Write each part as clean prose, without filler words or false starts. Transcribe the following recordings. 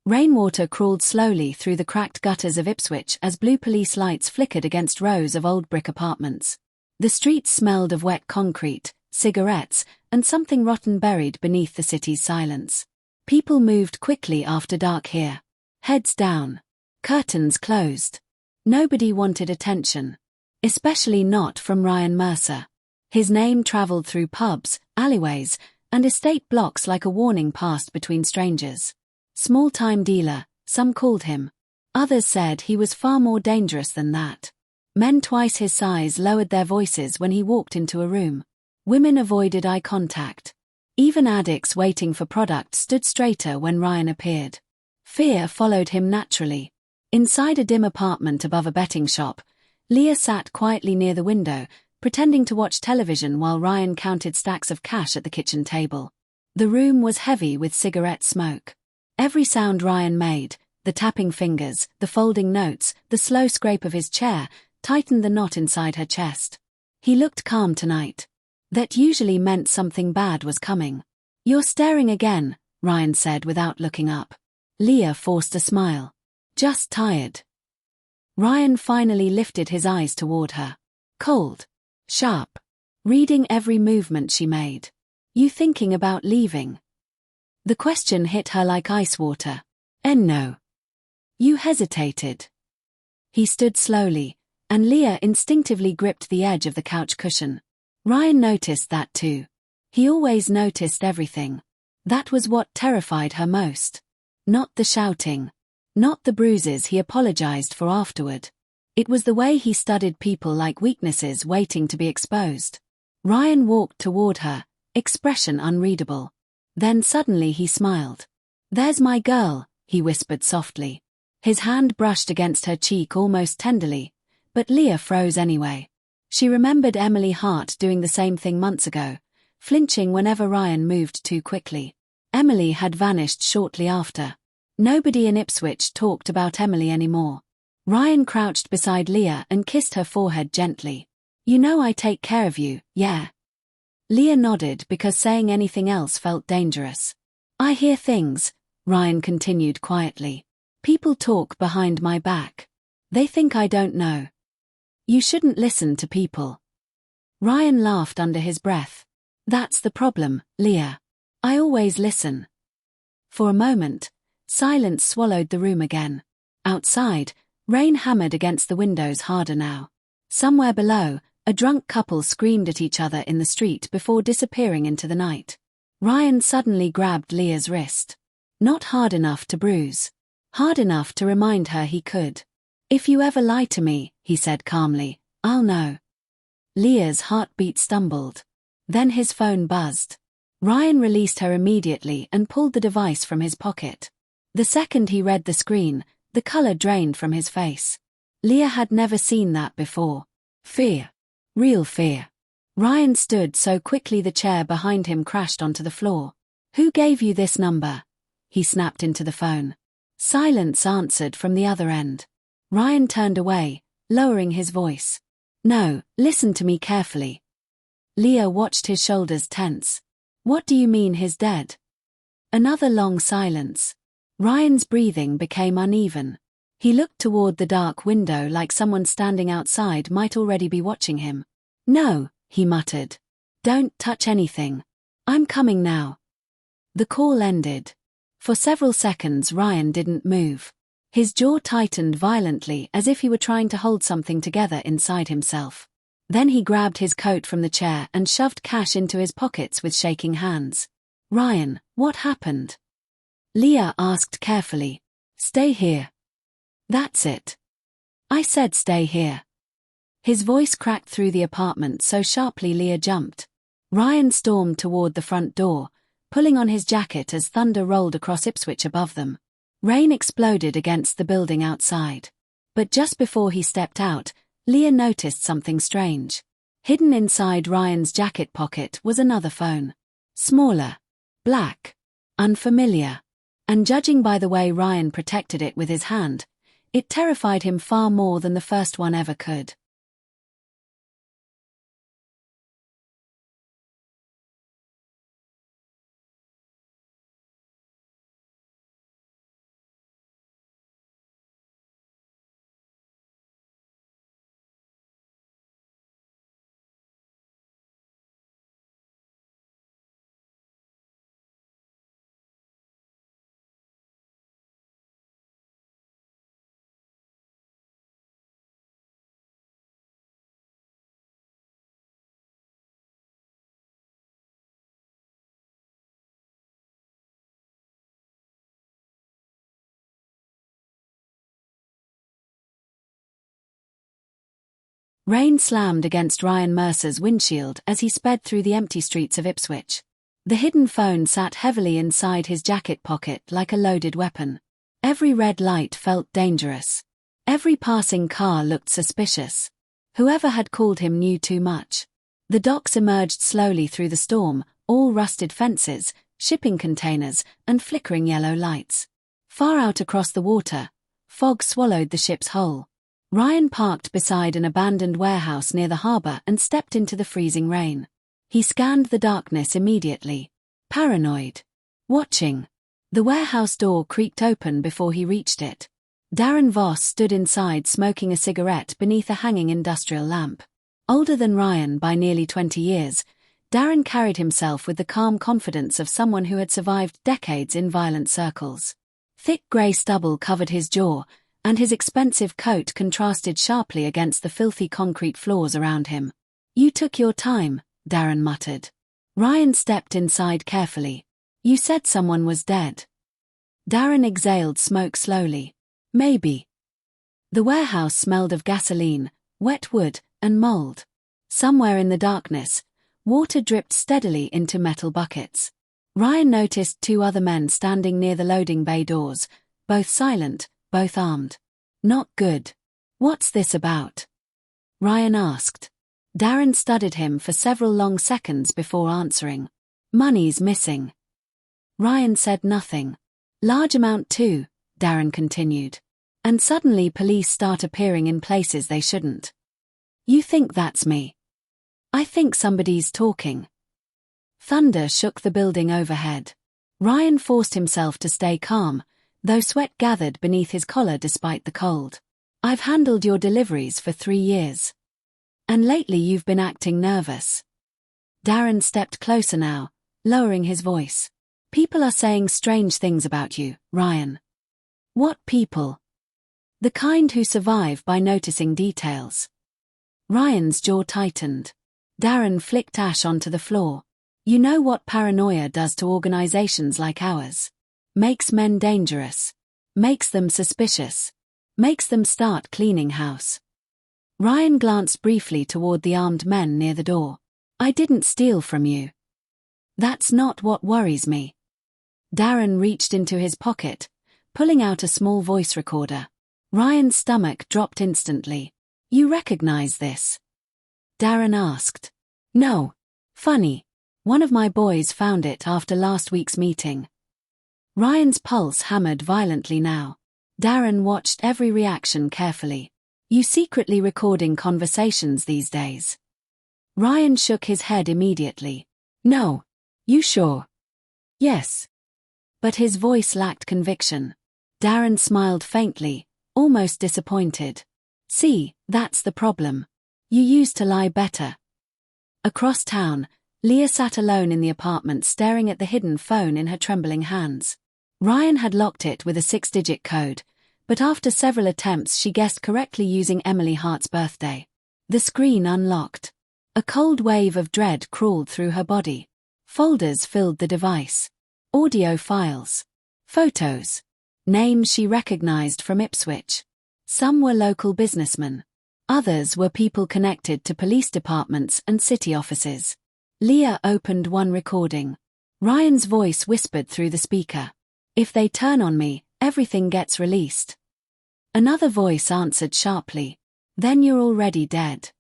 Rainwater crawled slowly through the cracked gutters of Ipswich as blue police lights flickered against rows of old brick apartments. The streets smelled of wet concrete, cigarettes, and something rotten buried beneath the city's silence. People moved quickly after dark here. Heads down. Curtains closed. Nobody wanted attention. Especially not from Ryan Mercer. His name traveled through pubs, alleyways, and estate blocks like a warning passed between strangers. Small-time dealer, some called him. Others said he was far more dangerous than that. Men twice his size lowered their voices when he walked into a room. Women avoided eye contact. Even addicts waiting for product stood straighter when Ryan appeared. Fear followed him naturally. Inside a dim apartment above a betting shop, Leah sat quietly near the window, pretending to watch television while Ryan counted stacks of cash at the kitchen table. The room was heavy with cigarette smoke. Every sound Ryan made, the tapping fingers, the folding notes, the slow scrape of his chair, tightened the knot inside her chest. He looked calm tonight. That usually meant something bad was coming. "You're staring again," Ryan said without looking up. Leah forced a smile. "Just tired." Ryan finally lifted his eyes toward her. Cold. Sharp. Reading every movement she made. "You thinking about leaving?" The question hit her like ice water. No. You hesitated. He stood slowly, and Leah instinctively gripped the edge of the couch cushion. Ryan noticed that too. He always noticed everything. That was what terrified her most. Not the shouting. Not the bruises he apologized for afterward. It was the way he studied people like weaknesses waiting to be exposed. Ryan walked toward her, expression unreadable. Then suddenly he smiled. "There's my girl," he whispered softly. His hand brushed against her cheek almost tenderly, but Leah froze anyway. She remembered Emily Hart doing the same thing months ago, flinching whenever Ryan moved too quickly. Emily had vanished shortly after. Nobody in Ipswich talked about Emily anymore. Ryan crouched beside Leah and kissed her forehead gently. "You know I take care of you, yeah?" Leah nodded because saying anything else felt dangerous. "I hear things," Ryan continued quietly. "People talk behind my back. They think I don't know." "You shouldn't listen to people." Ryan laughed under his breath. "That's the problem, Leah. I always listen." For a moment, silence swallowed the room again. Outside, rain hammered against the windows harder now. Somewhere below, a drunk couple screamed at each other in the street before disappearing into the night. Ryan suddenly grabbed Leah's wrist. Not hard enough to bruise. Hard enough to remind her he could. "If you ever lie to me," he said calmly, "I'll know." Leah's heartbeat stumbled. Then his phone buzzed. Ryan released her immediately and pulled the device from his pocket. The second he read the screen, the color drained from his face. Leah had never seen that before. Fear. Real fear. Ryan stood so quickly the chair behind him crashed onto the floor. "Who gave you this number?" he snapped into the phone. Silence answered from the other end. Ryan turned away, lowering his voice. "No, listen to me carefully." Leah watched his shoulders tense. "What do you mean he's dead?" Another long silence. Ryan's breathing became uneven. He looked toward the dark window like someone standing outside might already be watching him. "No," he muttered. "Don't touch anything. I'm coming now." The call ended. For several seconds Ryan didn't move. His jaw tightened violently as if he were trying to hold something together inside himself. Then he grabbed his coat from the chair and shoved cash into his pockets with shaking hands. "Ryan, what happened?" Leah asked carefully. "Stay here." "That's it. I said stay here." His voice cracked through the apartment so sharply Leah jumped. Ryan stormed toward the front door, pulling on his jacket as thunder rolled across Ipswich above them. Rain exploded against the building outside. But just before he stepped out, Leah noticed something strange. Hidden inside Ryan's jacket pocket was another phone. Smaller. Black. Unfamiliar. And judging by the way Ryan protected it with his hand, it terrified him far more than the first one ever could. Rain slammed against Ryan Mercer's windshield as he sped through the empty streets of Ipswich. The hidden phone sat heavily inside his jacket pocket like a loaded weapon. Every red light felt dangerous. Every passing car looked suspicious. Whoever had called him knew too much. The docks emerged slowly through the storm, all rusted fences, shipping containers, and flickering yellow lights. Far out across the water, fog swallowed the ship's hull. Ryan parked beside an abandoned warehouse near the harbour and stepped into the freezing rain. He scanned the darkness immediately. Paranoid. Watching. The warehouse door creaked open before he reached it. Darren Voss stood inside smoking a cigarette beneath a hanging industrial lamp. Older than Ryan by nearly 20 years, Darren carried himself with the calm confidence of someone who had survived decades in violent circles. Thick grey stubble covered his jaw, and his expensive coat contrasted sharply against the filthy concrete floors around him. "You took your time," Darren muttered. Ryan stepped inside carefully. "You said someone was dead." Darren exhaled smoke slowly. "Maybe." The warehouse smelled of gasoline, wet wood, and mold. Somewhere in the darkness, water dripped steadily into metal buckets. Ryan noticed two other men standing near the loading bay doors, both silent, both armed. "Not good. What's this about?" Ryan asked. Darren studied him for several long seconds before answering. "Money's missing." Ryan said nothing. "Large amount too," Darren continued. "And suddenly police start appearing in places they shouldn't." "You think that's me?" "I think somebody's talking." Thunder shook the building overhead. Ryan forced himself to stay calm, though sweat gathered beneath his collar despite the cold. "I've handled your deliveries for 3 years. And lately you've been acting nervous." Darren stepped closer now, lowering his voice. "People are saying strange things about you, Ryan." "What people?" "The kind who survive by noticing details." Ryan's jaw tightened. Darren flicked ash onto the floor. "You know what paranoia does to organizations like ours? Makes men dangerous. Makes them suspicious. Makes them start cleaning house." Ryan glanced briefly toward the armed men near the door. "I didn't steal from you." "That's not what worries me." Darren reached into his pocket, pulling out a small voice recorder. Ryan's stomach dropped instantly. "You recognize this?" Darren asked. "No. Funny. One of my boys found it after last week's meeting." Ryan's pulse hammered violently now. Darren watched every reaction carefully. "You secretly recording conversations these days?" Ryan shook his head immediately. "No. You sure?" "Yes." But his voice lacked conviction. Darren smiled faintly, almost disappointed. "See, that's the problem. You used to lie better." Across town, Leah sat alone in the apartment staring at the hidden phone in her trembling hands. Ryan had locked it with a 6-digit code, but after several attempts she guessed correctly using Emily Hart's birthday. The screen unlocked. A cold wave of dread crawled through her body. Folders filled the device. Audio files. Photos. Names she recognized from Ipswich. Some were local businessmen. Others were people connected to police departments and city offices. Leah opened one recording. Ryan's voice whispered through the speaker. "If they turn on me, everything gets released." Another voice answered sharply. "Then you're already dead."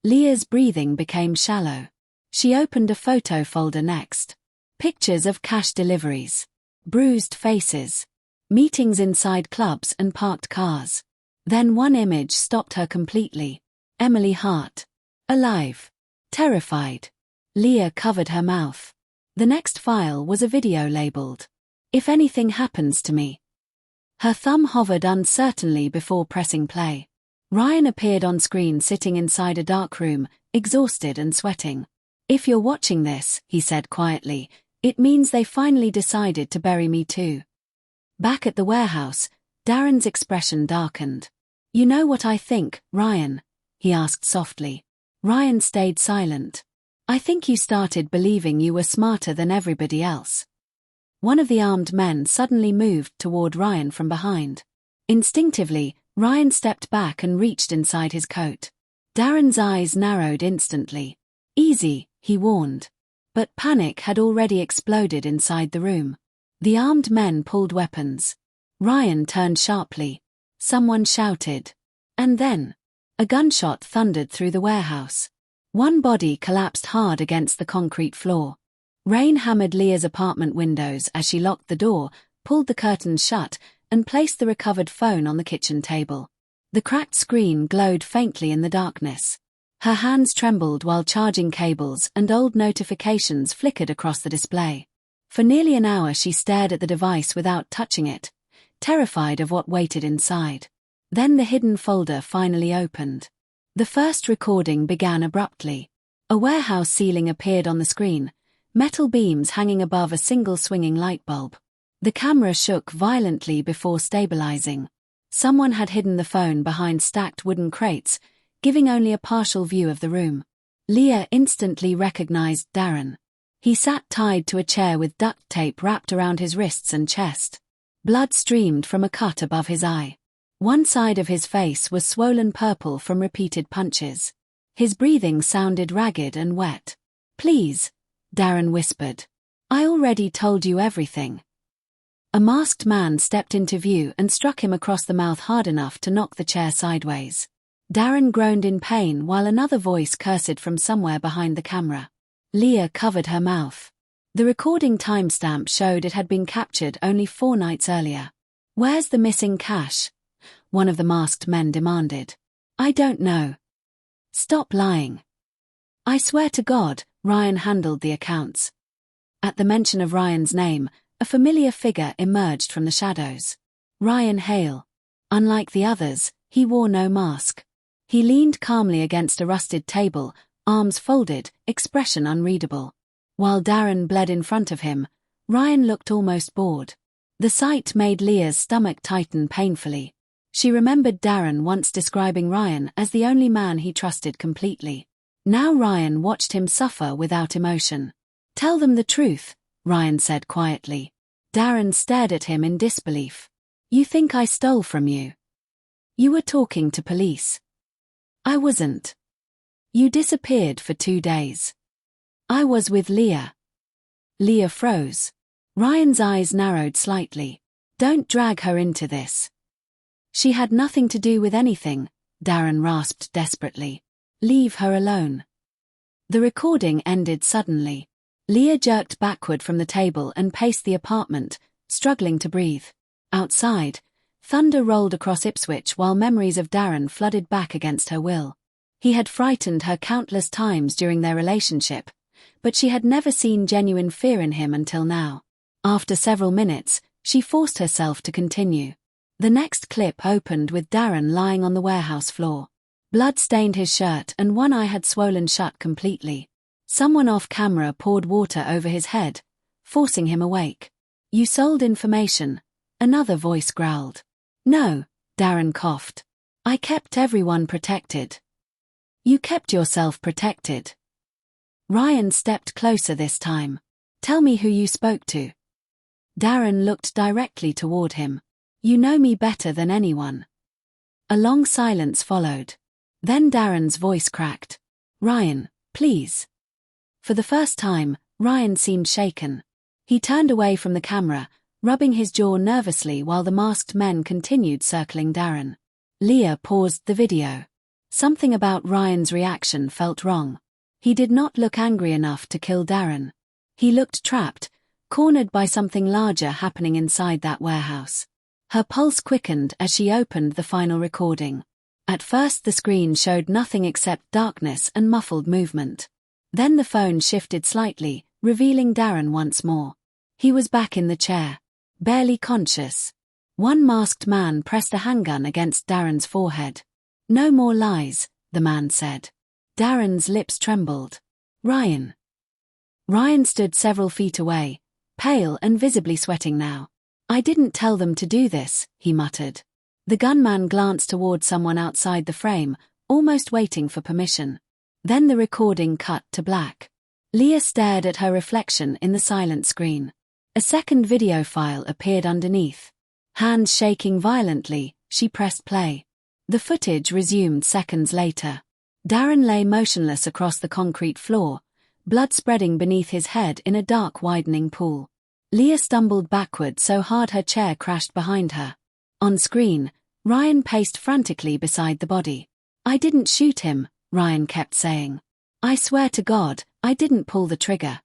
Leah's breathing became shallow. She opened a photo folder next. Pictures of cash deliveries. Bruised faces. Meetings inside clubs and parked cars. Then one image stopped her completely. Emily Hart. Alive. Terrified. Leah covered her mouth. The next file was a video labeled, "If anything happens to me." Her thumb hovered uncertainly before pressing play. Ryan appeared on screen sitting inside a dark room, exhausted and sweating. "If you're watching this," he said quietly, "it means they finally decided to bury me too." Back at the warehouse, Darren's expression darkened. "You know what I think, Ryan?" he asked softly. Ryan stayed silent. "I think you started believing you were smarter than everybody else." One of the armed men suddenly moved toward Ryan from behind. Instinctively, Ryan stepped back and reached inside his coat. Darren's eyes narrowed instantly. Easy, he warned. But panic had already exploded inside the room. The armed men pulled weapons. Ryan turned sharply. Someone shouted. And then, a gunshot thundered through the warehouse. One body collapsed hard against the concrete floor. Rain hammered Leah's apartment windows as she locked the door, pulled the curtains shut, and placed the recovered phone on the kitchen table. The cracked screen glowed faintly in the darkness. Her hands trembled while charging cables and old notifications flickered across the display. For nearly an hour she stared at the device without touching it, terrified of what waited inside. Then the hidden folder finally opened. The first recording began abruptly. A warehouse ceiling appeared on the screen, metal beams hanging above a single swinging light bulb. The camera shook violently before stabilizing. Someone had hidden the phone behind stacked wooden crates, giving only a partial view of the room. Leah instantly recognized Darren. He sat tied to a chair with duct tape wrapped around his wrists and chest. Blood streamed from a cut above his eye. One side of his face was swollen purple from repeated punches. His breathing sounded ragged and wet. "Please," Darren whispered. "I already told you everything." A masked man stepped into view and struck him across the mouth hard enough to knock the chair sideways. Darren groaned in pain while another voice cursed from somewhere behind the camera. Leah covered her mouth. The recording timestamp showed it had been captured only 4 nights earlier. "Where's the missing cash?" one of the masked men demanded. "I don't know." "Stop lying." "I swear to God," Ryan handled the accounts. At the mention of Ryan's name, a familiar figure emerged from the shadows. Ryan Hale. Unlike the others, he wore no mask. He leaned calmly against a rusted table, arms folded, expression unreadable. While Darren bled in front of him, Ryan looked almost bored. The sight made Leah's stomach tighten painfully. She remembered Darren once describing Ryan as the only man he trusted completely. Now Ryan watched him suffer without emotion. "Tell them the truth," Ryan said quietly. Darren stared at him in disbelief. "You think I stole from you? You were talking to police." "I wasn't." "You disappeared for 2 days." "I was with Leah." Leah froze. Ryan's eyes narrowed slightly. "Don't drag her into this." "She had nothing to do with anything," Darren rasped desperately. "Leave her alone." The recording ended suddenly. Leah jerked backward from the table and paced the apartment, struggling to breathe. Outside, thunder rolled across Ipswich while memories of Darren flooded back against her will. He had frightened her countless times during their relationship, but she had never seen genuine fear in him until now. After several minutes, she forced herself to continue. The next clip opened with Darren lying on the warehouse floor. Blood stained his shirt and one eye had swollen shut completely. Someone off camera poured water over his head, forcing him awake. "You sold information," another voice growled. "No," Darren coughed. "I kept everyone protected." "You kept yourself protected." Ryan stepped closer this time. "Tell me who you spoke to." Darren looked directly toward him. "You know me better than anyone." A long silence followed. Then Darren's voice cracked. "Ryan, please." For the first time, Ryan seemed shaken. He turned away from the camera, rubbing his jaw nervously while the masked men continued circling Darren. Leah paused the video. Something about Ryan's reaction felt wrong. He did not look angry enough to kill Darren. He looked trapped, cornered by something larger happening inside that warehouse. Her pulse quickened as she opened the final recording. At first the screen showed nothing except darkness and muffled movement. Then the phone shifted slightly, revealing Darren once more. He was back in the chair, barely conscious. One masked man pressed a handgun against Darren's forehead. "No more lies," the man said. Darren's lips trembled. "Ryan." Ryan stood several feet away, pale and visibly sweating now. "I didn't tell them to do this," he muttered. The gunman glanced toward someone outside the frame, almost waiting for permission. Then the recording cut to black. Leah stared at her reflection in the silent screen. A second video file appeared underneath. Hands shaking violently, she pressed play. The footage resumed seconds later. Darren lay motionless across the concrete floor, blood spreading beneath his head in a dark widening pool. Leah stumbled backward so hard her chair crashed behind her. On screen, Ryan paced frantically beside the body. "I didn't shoot him," Ryan kept saying. "I swear to God, I didn't pull the trigger."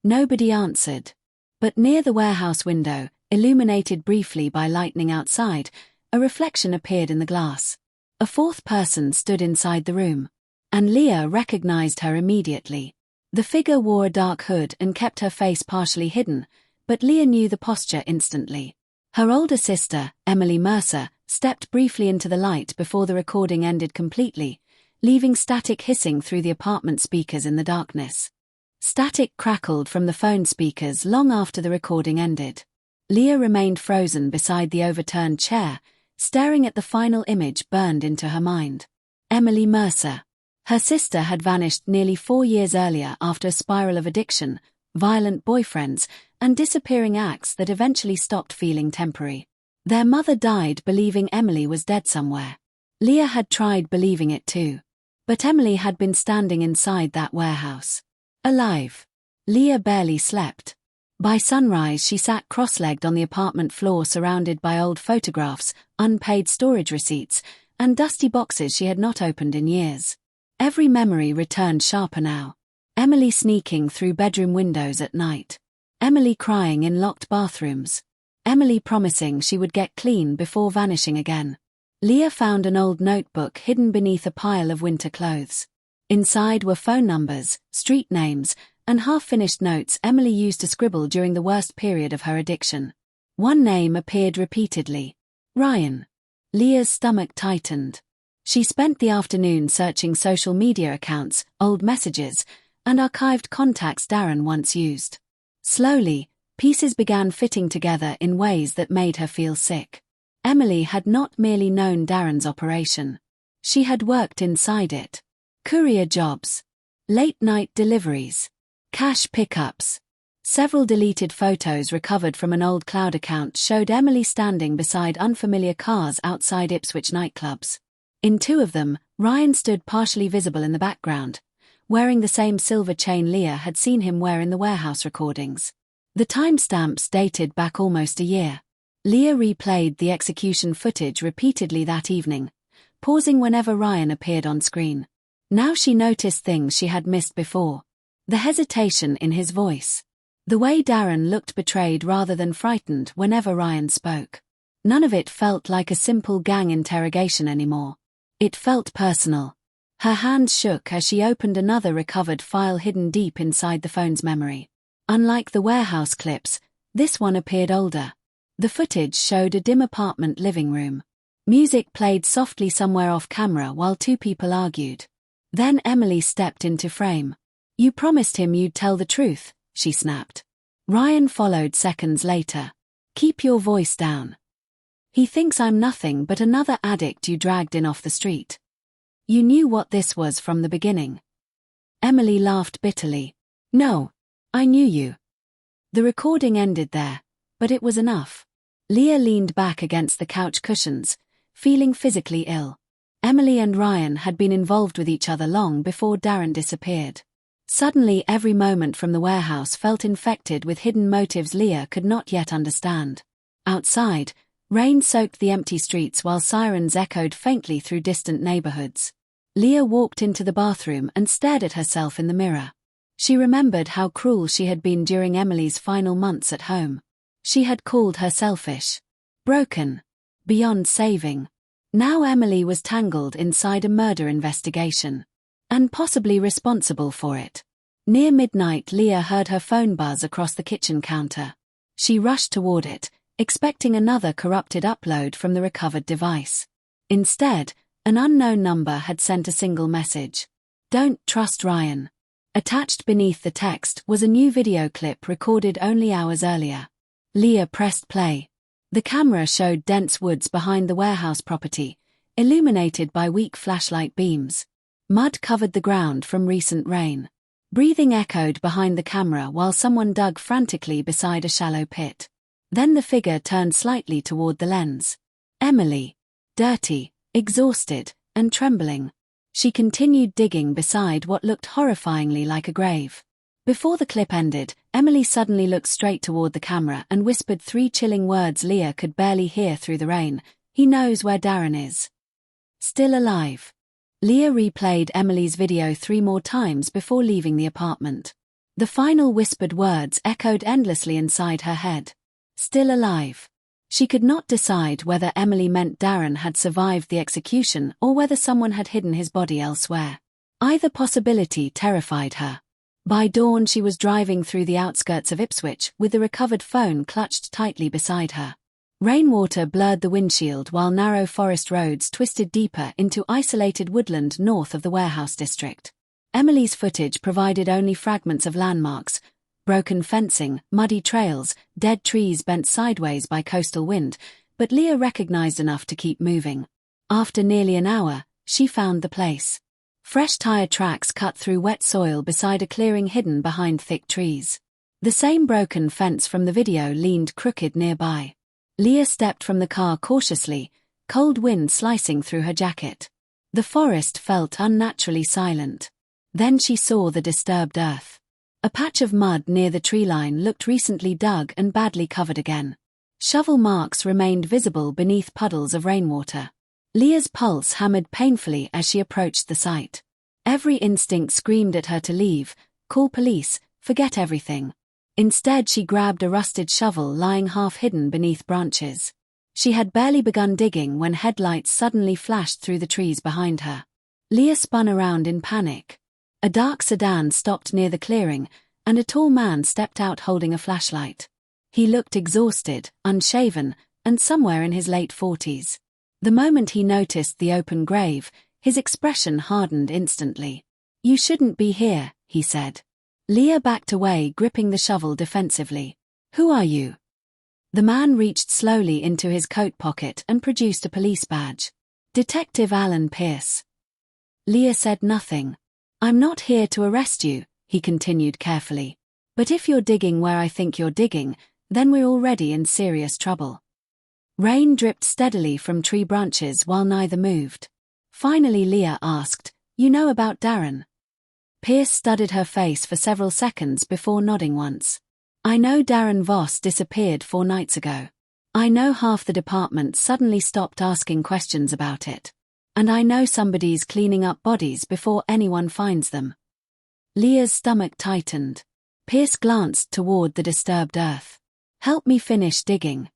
Nobody answered. But near the warehouse window, illuminated briefly by lightning outside, a reflection appeared in the glass. A fourth person stood inside the room. And Leah recognized her immediately. The figure wore a dark hood and kept her face partially hidden, but Leah knew the posture instantly. Her older sister, Emily Mercer, stepped briefly into the light before the recording ended completely, leaving static hissing through the apartment speakers in the darkness. Static crackled from the phone speakers long after the recording ended. Leah remained frozen beside the overturned chair, staring at the final image burned into her mind. Emily Mercer. Her sister had vanished nearly 4 years earlier after a spiral of addiction, violent boyfriends, and disappearing acts that eventually stopped feeling temporary. Their mother died believing Emily was dead somewhere. Leah had tried believing it too. But Emily had been standing inside that warehouse. Alive. Leah barely slept. By sunrise she sat cross-legged on the apartment floor surrounded by old photographs, unpaid storage receipts, and dusty boxes she had not opened in years. Every memory returned sharper now. Emily sneaking through bedroom windows at night. Emily crying in locked bathrooms. Emily promising she would get clean before vanishing again. Leah found an old notebook hidden beneath a pile of winter clothes. Inside were phone numbers, street names, and half-finished notes Emily used to scribble during the worst period of her addiction. One name appeared repeatedly. Ryan. Leah's stomach tightened. She spent the afternoon searching social media accounts, old messages, and archived contacts Darren once used. Slowly, pieces began fitting together in ways that made her feel sick. Emily had not merely known Darren's operation. She had worked inside it. Courier jobs. Late-night deliveries. Cash pickups. Several deleted photos recovered from an old cloud account showed Emily standing beside unfamiliar cars outside Ipswich nightclubs. In 2 of them, Ryan stood partially visible in the background, wearing the same silver chain Leah had seen him wear in the warehouse recordings. The timestamps dated back almost a year. Leah replayed the execution footage repeatedly that evening, pausing whenever Ryan appeared on screen. Now she noticed things she had missed before. The hesitation in his voice. The way Darren looked betrayed rather than frightened whenever Ryan spoke. None of it felt like a simple gang interrogation anymore. It felt personal. Her hands shook as she opened another recovered file hidden deep inside the phone's memory. Unlike the warehouse clips, this one appeared older. The footage showed a dim apartment living room. Music played softly somewhere off camera while 2 people argued. Then Emily stepped into frame. "You promised him you'd tell the truth," she snapped. Ryan followed seconds later. "Keep your voice down. He thinks I'm nothing but another addict you dragged in off the street. You knew what this was from the beginning." Emily laughed bitterly. "No, I knew you." The recording ended there, but it was enough. Leah leaned back against the couch cushions, feeling physically ill. Emily and Ryan had been involved with each other long before Darren disappeared. Suddenly every moment from the warehouse felt infected with hidden motives Leah could not yet understand. Outside, rain soaked the empty streets while sirens echoed faintly through distant neighborhoods. Leah walked into the bathroom and stared at herself in the mirror. She remembered how cruel she had been during Emily's final months at home. She had called her selfish, broken, beyond saving. Now Emily was tangled inside a murder investigation, and possibly responsible for it. Near midnight, Leah heard her phone buzz across the kitchen counter. She rushed toward it, expecting another corrupted upload from the recovered device. Instead, an unknown number had sent a single message. "Don't trust Ryan." Attached beneath the text was a new video clip recorded only hours earlier. Leah pressed play. The camera showed dense woods behind the warehouse property, illuminated by weak flashlight beams. Mud covered the ground from recent rain. Breathing echoed behind the camera while someone dug frantically beside a shallow pit. Then the figure turned slightly toward the lens. Emily. Dirty, exhausted, and trembling. She continued digging beside what looked horrifyingly like a grave. Before the clip ended, Emily suddenly looked straight toward the camera and whispered 3 chilling words Leah could barely hear through the rain. "He knows where Darren is. Still alive." Leah replayed Emily's video 3 more times before leaving the apartment. The final whispered words echoed endlessly inside her head. Still alive. She could not decide whether Emily meant Darren had survived the execution or whether someone had hidden his body elsewhere. Either possibility terrified her. By dawn she was driving through the outskirts of Ipswich with the recovered phone clutched tightly beside her. Rainwater blurred the windshield while narrow forest roads twisted deeper into isolated woodland north of the warehouse district. Emily's footage provided only fragments of landmarks: broken fencing, muddy trails, dead trees bent sideways by coastal wind, but Leah recognized enough to keep moving. After nearly an hour, she found the place. Fresh tire tracks cut through wet soil beside a clearing hidden behind thick trees. The same broken fence from the video leaned crooked nearby. Leah stepped from the car cautiously, cold wind slicing through her jacket. The forest felt unnaturally silent. Then she saw the disturbed earth. A patch of mud near the tree line looked recently dug and badly covered again. Shovel marks remained visible beneath puddles of rainwater. Leah's pulse hammered painfully as she approached the site. Every instinct screamed at her to leave, call police, forget everything. Instead she grabbed a rusted shovel lying half-hidden beneath branches. She had barely begun digging when headlights suddenly flashed through the trees behind her. Leah spun around in panic. A dark sedan stopped near the clearing, and a tall man stepped out holding a flashlight. He looked exhausted, unshaven, and somewhere in his late 40s. The moment he noticed the open grave, his expression hardened instantly. "You shouldn't be here," he said. Leah backed away, gripping the shovel defensively. "Who are you?" The man reached slowly into his coat pocket and produced a police badge. "Detective Alan Pierce." Leah said nothing. "I'm not here to arrest you," he continued carefully. "But if you're digging where I think you're digging, then we're already in serious trouble." Rain dripped steadily from tree branches while neither moved. Finally Leah asked, "You know about Darren?" Pierce studied her face for several seconds before nodding once. "I know Darren Voss disappeared 4 nights ago. I know half the department suddenly stopped asking questions about it. And I know somebody's cleaning up bodies before anyone finds them." Leah's stomach tightened. Pierce glanced toward the disturbed earth. "Help me finish digging."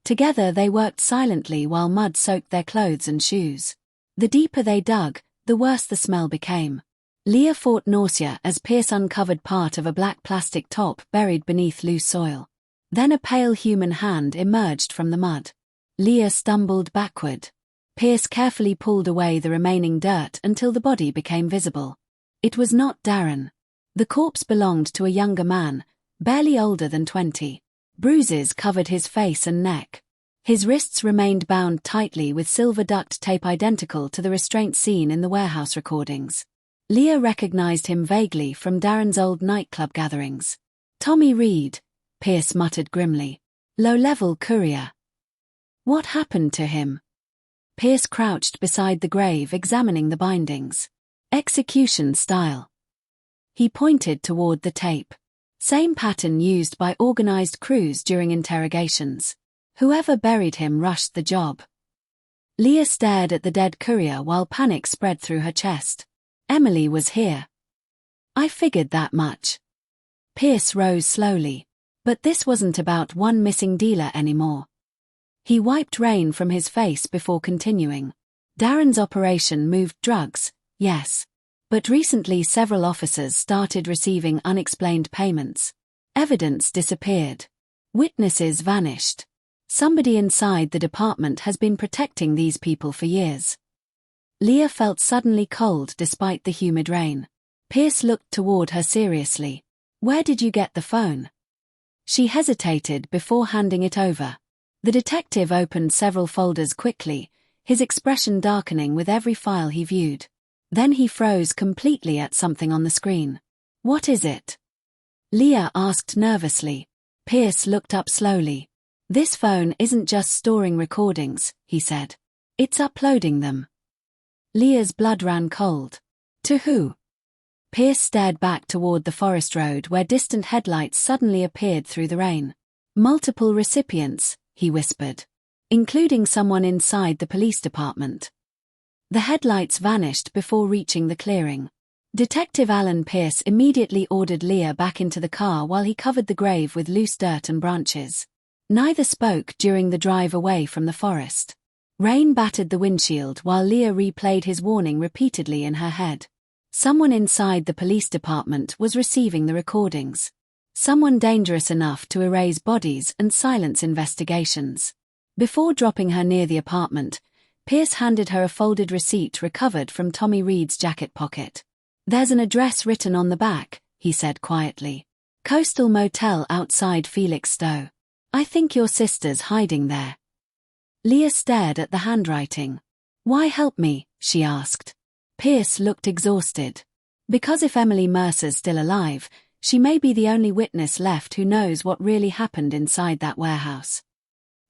Together they worked silently while mud soaked their clothes and shoes. The deeper they dug, the worse the smell became. Leah fought nausea as Pierce uncovered part of a black plastic top buried beneath loose soil. Then a pale human hand emerged from the mud. Leah stumbled backward. Pierce carefully pulled away the remaining dirt until the body became visible. It was not Darren. The corpse belonged to a younger man, barely older than 20. Bruises covered his face and neck. His wrists remained bound tightly with silver duct tape identical to the restraint seen in the warehouse recordings. Leah recognized him vaguely from Darren's old nightclub gatherings. "Tommy Reed," Pierce muttered grimly. "Low-level courier." "What happened to him?" Pierce crouched beside the grave examining the bindings. "Execution style." He pointed toward the tape. "Same pattern used by organized crews during interrogations. Whoever buried him rushed the job." Leah stared at the dead courier while panic spread through her chest. Emily was here. "I figured that much." Pierce rose slowly. But this wasn't about one missing dealer anymore. He wiped rain from his face before continuing. "Darren's operation moved drugs, yes. But recently several officers started receiving unexplained payments. Evidence disappeared. Witnesses vanished. Somebody inside the department has been protecting these people for years." Leah felt suddenly cold despite the humid rain. Pierce looked toward her seriously. "Where did you get the phone?" She hesitated before handing it over. The detective opened several folders quickly, his expression darkening with every file he viewed. Then he froze completely at something on the screen. "What is it?" Leah asked nervously. Pierce looked up slowly. "This phone isn't just storing recordings," he said. "It's uploading them." Leah's blood ran cold. To who? Pierce stared back toward the forest road where distant headlights suddenly appeared through the rain. Multiple recipients, he whispered. Including someone inside the police department. The headlights vanished before reaching the clearing. Detective Alan Pierce immediately ordered Leah back into the car while he covered the grave with loose dirt and branches. Neither spoke during the drive away from the forest. Rain battered the windshield while Leah replayed his warning repeatedly in her head. Someone inside the police department was receiving the recordings. Someone dangerous enough to erase bodies and silence investigations. Before dropping her near the apartment, Pierce handed her a folded receipt recovered from Tommy Reed's jacket pocket. There's an address written on the back, he said quietly. Coastal Motel outside Felix Stowe. I think your sister's hiding there. Leah stared at the handwriting. Why help me? She asked. Pierce looked exhausted. Because if Emily Mercer's still alive, she may be the only witness left who knows what really happened inside that warehouse.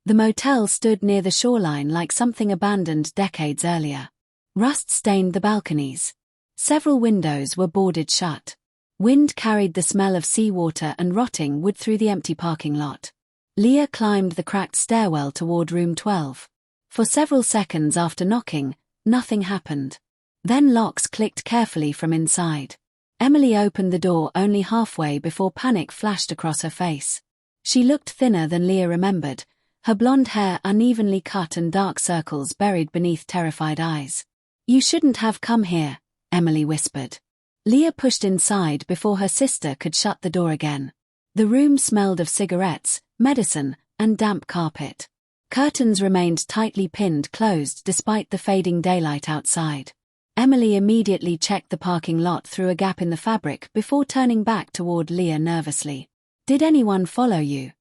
The motel stood near the shoreline like something abandoned decades earlier. Rust stained the balconies. Several windows were boarded shut. Wind carried the smell of seawater and rotting wood through the empty parking lot. Leah climbed the cracked stairwell toward room 12. For several seconds after knocking, nothing happened. Then locks clicked carefully from inside. Emily opened the door only halfway before panic flashed across her face. She looked thinner than Leah remembered, her blonde hair unevenly cut and dark circles buried beneath terrified eyes. You shouldn't have come here, Emily whispered. Leah pushed inside before her sister could shut the door again. The room smelled of cigarettes, medicine, and damp carpet. Curtains remained tightly pinned closed despite the fading daylight outside. Emily immediately checked the parking lot through a gap in the fabric before turning back toward Leah nervously. Did anyone follow you?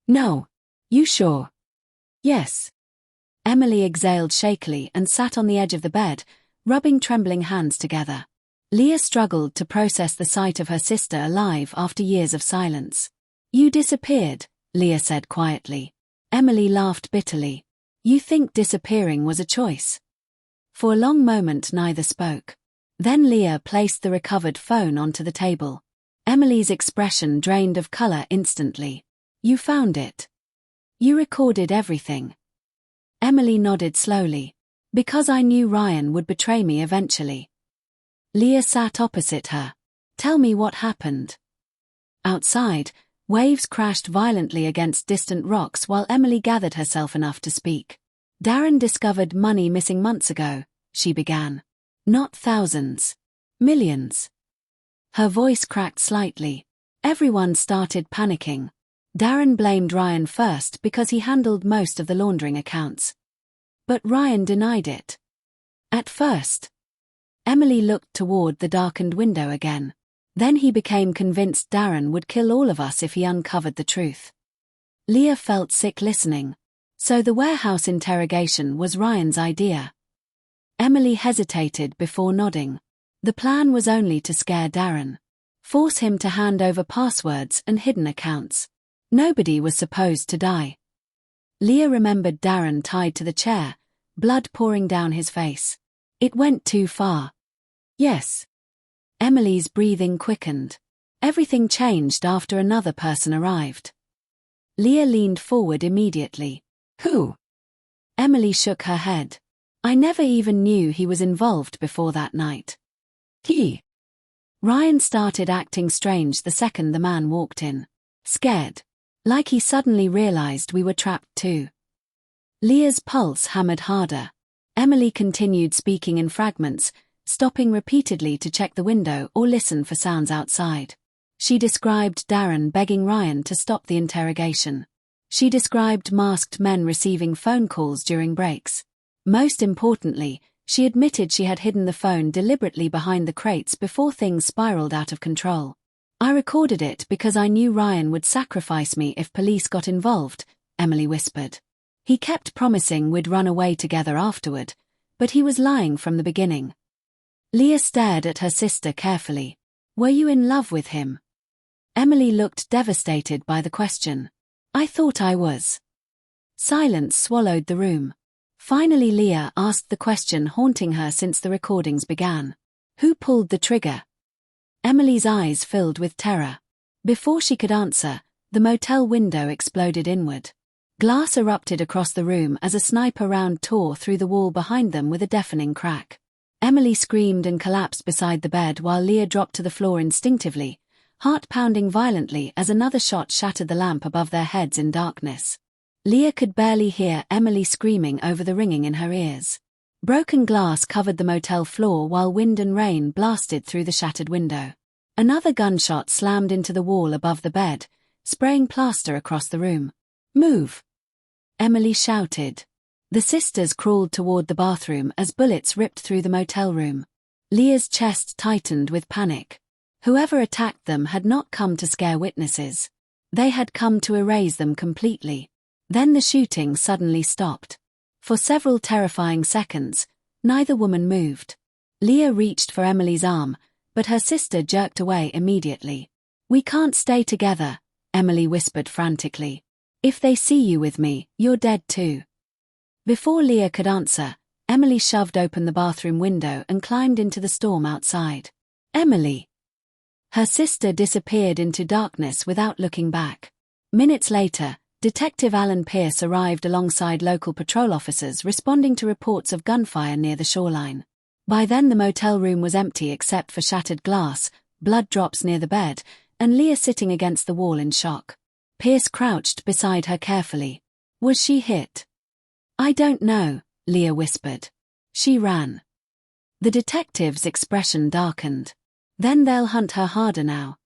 No. You sure? Yes. Emily exhaled shakily and sat on the edge of the bed, rubbing trembling hands together. Leah struggled to process the sight of her sister alive after years of silence. You disappeared, Leah said quietly. Emily laughed bitterly. You think disappearing was a choice? For a long moment neither spoke. Then Leah placed the recovered phone onto the table. Emily's expression drained of color instantly. You found it. You recorded everything. Emily nodded slowly. Because I knew Ryan would betray me eventually. Leah sat opposite her. Tell me what happened. Outside, waves crashed violently against distant rocks while Emily gathered herself enough to speak. Darren discovered money missing months ago, she began. Not thousands. Millions. Her voice cracked slightly. Everyone started panicking. Darren blamed Ryan first because he handled most of the laundering accounts. But Ryan denied it. At first. Emily looked toward the darkened window again. Then he became convinced Darren would kill all of us if he uncovered the truth. Leah felt sick listening. So the warehouse interrogation was Ryan's idea. Emily hesitated before nodding. The plan was only to scare Darren. Force him to hand over passwords and hidden accounts. Nobody was supposed to die. Leah remembered Darren tied to the chair, blood pouring down his face. It went too far. Yes. Emily's breathing quickened. Everything changed after another person arrived. Leah leaned forward immediately. Who? Emily shook her head. I never even knew he was involved before that night. He. Ryan started acting strange the second the man walked in. Scared. Like he suddenly realized we were trapped too. Leah's pulse hammered harder. Emily continued speaking in fragments, stopping repeatedly to check the window or listen for sounds outside. She described Darren begging Ryan to stop the interrogation. She described masked men receiving phone calls during breaks. Most importantly, she admitted she had hidden the phone deliberately behind the crates before things spiraled out of control. I recorded it because I knew Ryan would sacrifice me if police got involved, Emily whispered. He kept promising we'd run away together afterward, but he was lying from the beginning. Leah stared at her sister carefully. Were you in love with him? Emily looked devastated by the question. I thought I was. Silence swallowed the room. Finally Leah asked the question haunting her since the recordings began. Who pulled the trigger? Emily's eyes filled with terror. Before she could answer, the motel window exploded inward. Glass erupted across the room as a sniper round tore through the wall behind them with a deafening crack. Emily screamed and collapsed beside the bed while Leah dropped to the floor instinctively, heart pounding violently as another shot shattered the lamp above their heads in darkness. Leah could barely hear Emily screaming over the ringing in her ears. Broken glass covered the motel floor while wind and rain blasted through the shattered window. Another gunshot slammed into the wall above the bed, spraying plaster across the room. "Move!" Emily shouted. The sisters crawled toward the bathroom as bullets ripped through the motel room. Leah's chest tightened with panic. Whoever attacked them had not come to scare witnesses. They had come to erase them completely. Then the shooting suddenly stopped. For several terrifying seconds, neither woman moved. Leah reached for Emily's arm, but her sister jerked away immediately. "We can't stay together," Emily whispered frantically. "If they see you with me, you're dead too." Before Leah could answer, Emily shoved open the bathroom window and climbed into the storm outside. "Emily!" Her sister disappeared into darkness without looking back. Minutes later, Detective Alan Pierce arrived alongside local patrol officers responding to reports of gunfire near the shoreline. By then the motel room was empty except for shattered glass, blood drops near the bed, and Leah sitting against the wall in shock. Pierce crouched beside her carefully. "Was she hit?" "I don't know," Leah whispered. "She ran." The detective's expression darkened. "Then they'll hunt her harder now."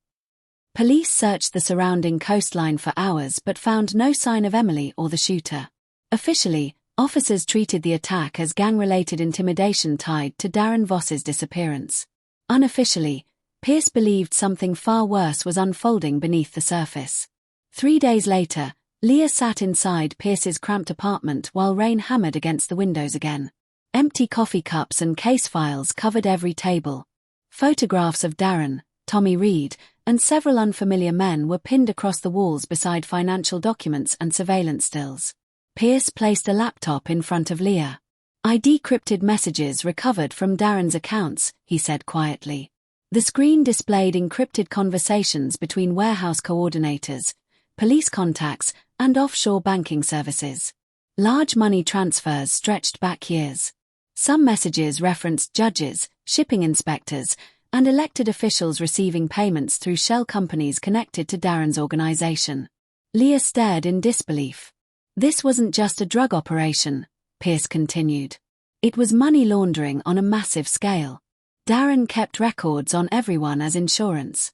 Police searched the surrounding coastline for hours but found no sign of Emily or the shooter. Officially, officers treated the attack as gang-related intimidation tied to Darren Voss's disappearance. Unofficially, Pierce believed something far worse was unfolding beneath the surface. 3 days later, Leah sat inside Pierce's cramped apartment while rain hammered against the windows again. Empty coffee cups and case files covered every table. Photographs of Darren, Tommy Reed, and several unfamiliar men were pinned across the walls beside financial documents and surveillance stills. Pierce placed a laptop in front of Leah. "I decrypted messages recovered from Darren's accounts," he said quietly. The screen displayed encrypted conversations between warehouse coordinators, police contacts, and offshore banking services. Large money transfers stretched back years. Some messages referenced judges, shipping inspectors, and elected officials receiving payments through shell companies connected to Darren's organization. Leah stared in disbelief. "This wasn't just a drug operation," Pierce continued. "It was money laundering on a massive scale. Darren kept records on everyone as insurance.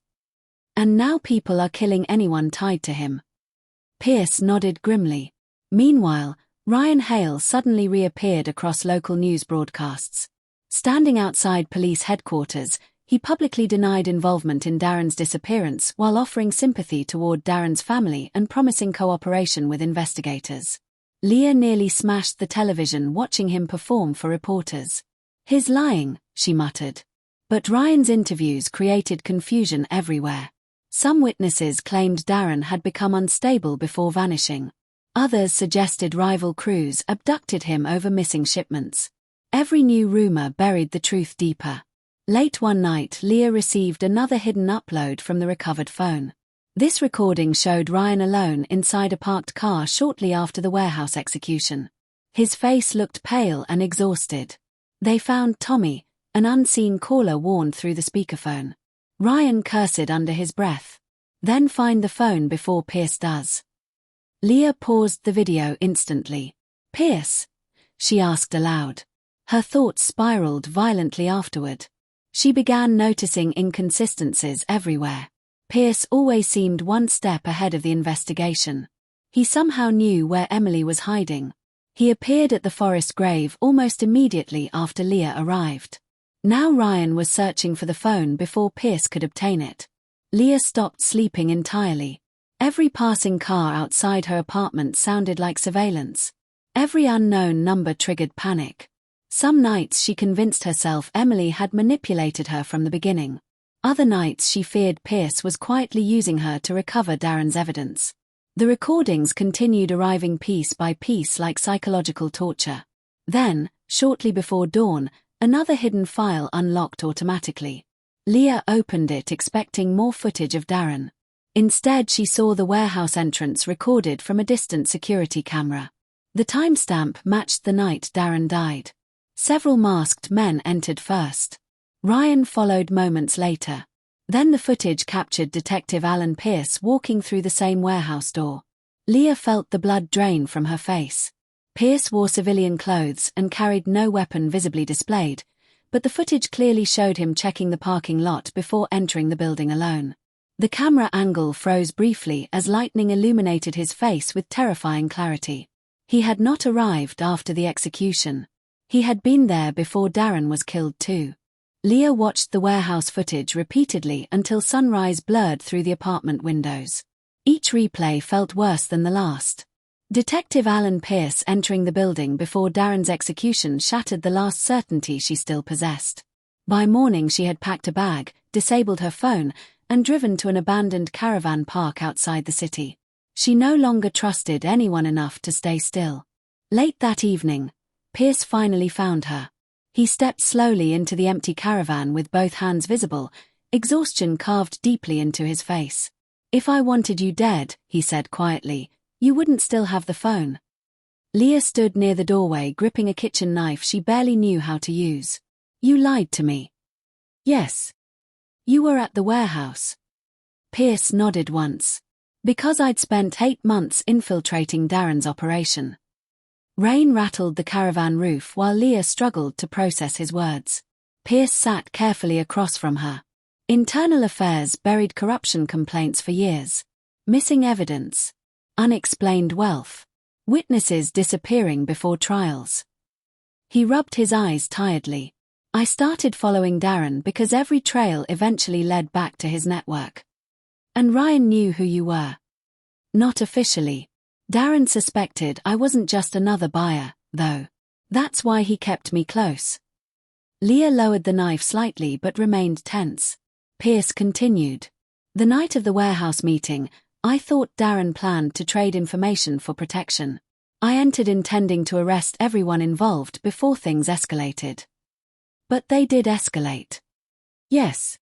And now people are killing anyone tied to him." Pierce nodded grimly. Meanwhile, Ryan Hale suddenly reappeared across local news broadcasts. Standing outside police headquarters, he publicly denied involvement in Darren's disappearance while offering sympathy toward Darren's family and promising cooperation with investigators. Leah nearly smashed the television watching him perform for reporters. "He's lying," she muttered. But Ryan's interviews created confusion everywhere. Some witnesses claimed Darren had become unstable before vanishing. Others suggested rival crews abducted him over missing shipments. Every new rumor buried the truth deeper. Late one night, Leah received another hidden upload from the recovered phone. This recording showed Ryan alone inside a parked car shortly after the warehouse execution. His face looked pale and exhausted. They found Tommy, an unseen caller warned through the speakerphone. Ryan cursed under his breath. "Then find the phone before Pierce does." Leah paused the video instantly. "Pierce?" she asked aloud. Her thoughts spiraled violently afterward. She began noticing inconsistencies everywhere. Pierce always seemed one step ahead of the investigation. He somehow knew where Emily was hiding. He appeared at the forest grave almost immediately after Leah arrived. Now Ryan was searching for the phone before Pierce could obtain it. Leah stopped sleeping entirely. Every passing car outside her apartment sounded like surveillance. Every unknown number triggered panic. Some nights she convinced herself Emily had manipulated her from the beginning. Other nights she feared Pierce was quietly using her to recover Darren's evidence. The recordings continued arriving piece by piece like psychological torture. Then, shortly before dawn, another hidden file unlocked automatically. Leah opened it expecting more footage of Darren. Instead, she saw the warehouse entrance recorded from a distant security camera. The timestamp matched the night Darren died. Several masked men entered first. Ryan followed moments later. Then the footage captured Detective Alan Pierce walking through the same warehouse door. Leah felt the blood drain from her face. Pierce wore civilian clothes and carried no weapon visibly displayed, but the footage clearly showed him checking the parking lot before entering the building alone. The camera angle froze briefly as lightning illuminated his face with terrifying clarity. He had not arrived after the execution. He had been there before Darren was killed too. Leah watched the warehouse footage repeatedly until sunrise blurred through the apartment windows. Each replay felt worse than the last. Detective Alan Pierce entering the building before Darren's execution shattered the last certainty she still possessed. By morning she had packed a bag, disabled her phone, and driven to an abandoned caravan park outside the city. She no longer trusted anyone enough to stay still. Late that evening, Pierce finally found her. He stepped slowly into the empty caravan with both hands visible, exhaustion carved deeply into his face. "If I wanted you dead," he said quietly, "you wouldn't still have the phone." Leah stood near the doorway gripping a kitchen knife she barely knew how to use. "You lied to me." "Yes. You were at the warehouse." Pierce nodded once. "Because I'd spent 8 months infiltrating Darren's operation." Rain rattled the caravan roof while Leah struggled to process his words. Pierce sat carefully across from her. Internal affairs buried corruption complaints for years. Missing evidence. Unexplained wealth. Witnesses disappearing before trials. He rubbed his eyes tiredly. "I started following Darren because every trail eventually led back to his network. And Ryan knew who you were." "Not officially. Darren suspected I wasn't just another buyer, though. That's why he kept me close." Leah lowered the knife slightly but remained tense. Pierce continued. "The night of the warehouse meeting, I thought Darren planned to trade information for protection. I entered intending to arrest everyone involved before things escalated. But they did escalate." "Yes."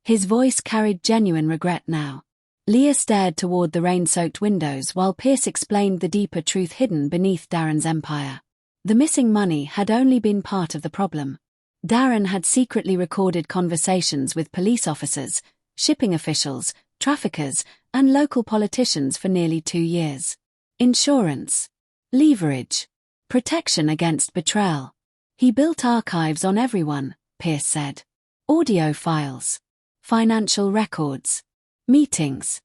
His voice carried genuine regret now. Leah stared toward the rain-soaked windows while Pierce explained the deeper truth hidden beneath Darren's empire. The missing money had only been part of the problem. Darren had secretly recorded conversations with police officers, shipping officials, traffickers, and local politicians for nearly 2 years. Insurance. Leverage. Protection against betrayal. He built archives on everyone, Pierce said. Audio files. Financial records. Meetings.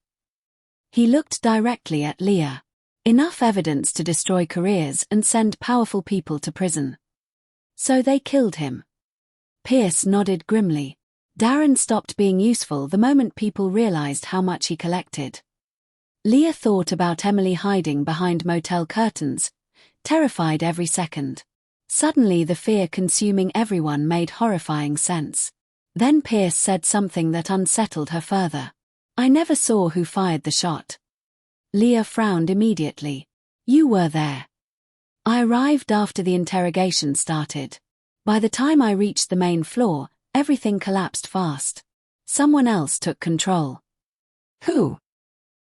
He looked directly at Leah. Enough evidence to destroy careers and send powerful people to prison. So they killed him. Pierce nodded grimly. Darren stopped being useful the moment people realized how much he collected. Leah thought about Emily hiding behind motel curtains, terrified every second. Suddenly the fear consuming everyone made horrifying sense. Then Pierce said something that unsettled her further. "I never saw who fired the shot." Leah frowned immediately. "You were there." "I arrived after the interrogation started. By the time I reached the main floor, everything collapsed fast. Someone else took control." "Who?"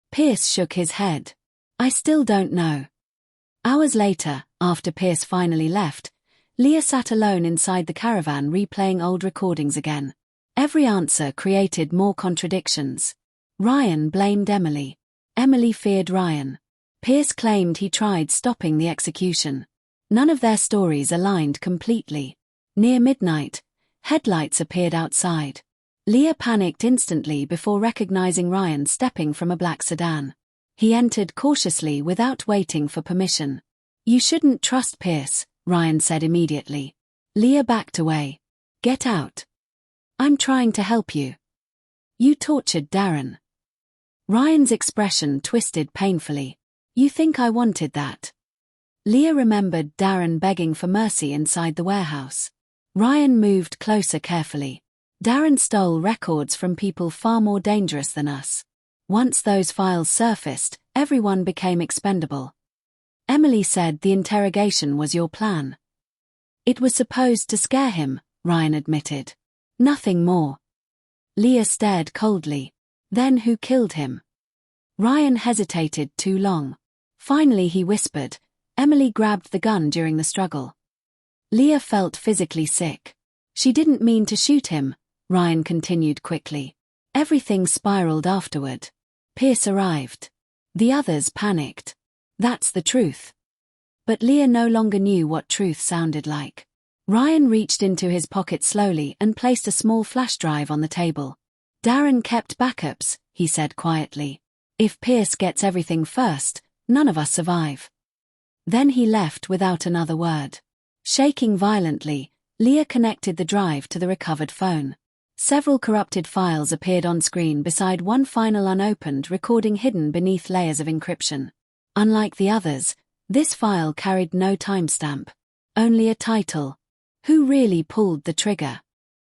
Pierce shook his head. "I still don't know." Hours later, after Pierce finally left, Leah sat alone inside the caravan replaying old recordings again. Every answer created more contradictions. Ryan blamed Emily. Emily feared Ryan. Pierce claimed he tried stopping the execution. None of their stories aligned completely. Near midnight, headlights appeared outside. Leah panicked instantly before recognizing Ryan stepping from a black sedan. He entered cautiously without waiting for permission. "You shouldn't trust Pierce," Ryan said immediately. Leah backed away. "Get out. I'm trying to help you. You tortured Darren." Ryan's expression twisted painfully. "You think I wanted that?" Leah remembered Darren begging for mercy inside the warehouse. Ryan moved closer carefully. "Darren stole records from people far more dangerous than us. Once those files surfaced, everyone became expendable. Emily said the interrogation was your plan." It was supposed to scare him, Ryan admitted. Nothing more. Leah stared coldly. Then who killed him? Ryan hesitated too long. Finally he whispered, Emily grabbed the gun during the struggle. Leah felt physically sick. She didn't mean to shoot him, Ryan continued quickly. Everything spiraled afterward. Pierce arrived. The others panicked. That's the truth. But Leah no longer knew what truth sounded like. Ryan reached into his pocket slowly and placed a small flash drive on the table. Darren kept backups, he said quietly. If Pierce gets everything first, none of us survive. Then he left without another word. Shaking violently, Leah connected the drive to the recovered phone. Several corrupted files appeared on screen beside one final unopened recording hidden beneath layers of encryption. Unlike the others, this file carried no timestamp. Only a title. Who really pulled the trigger?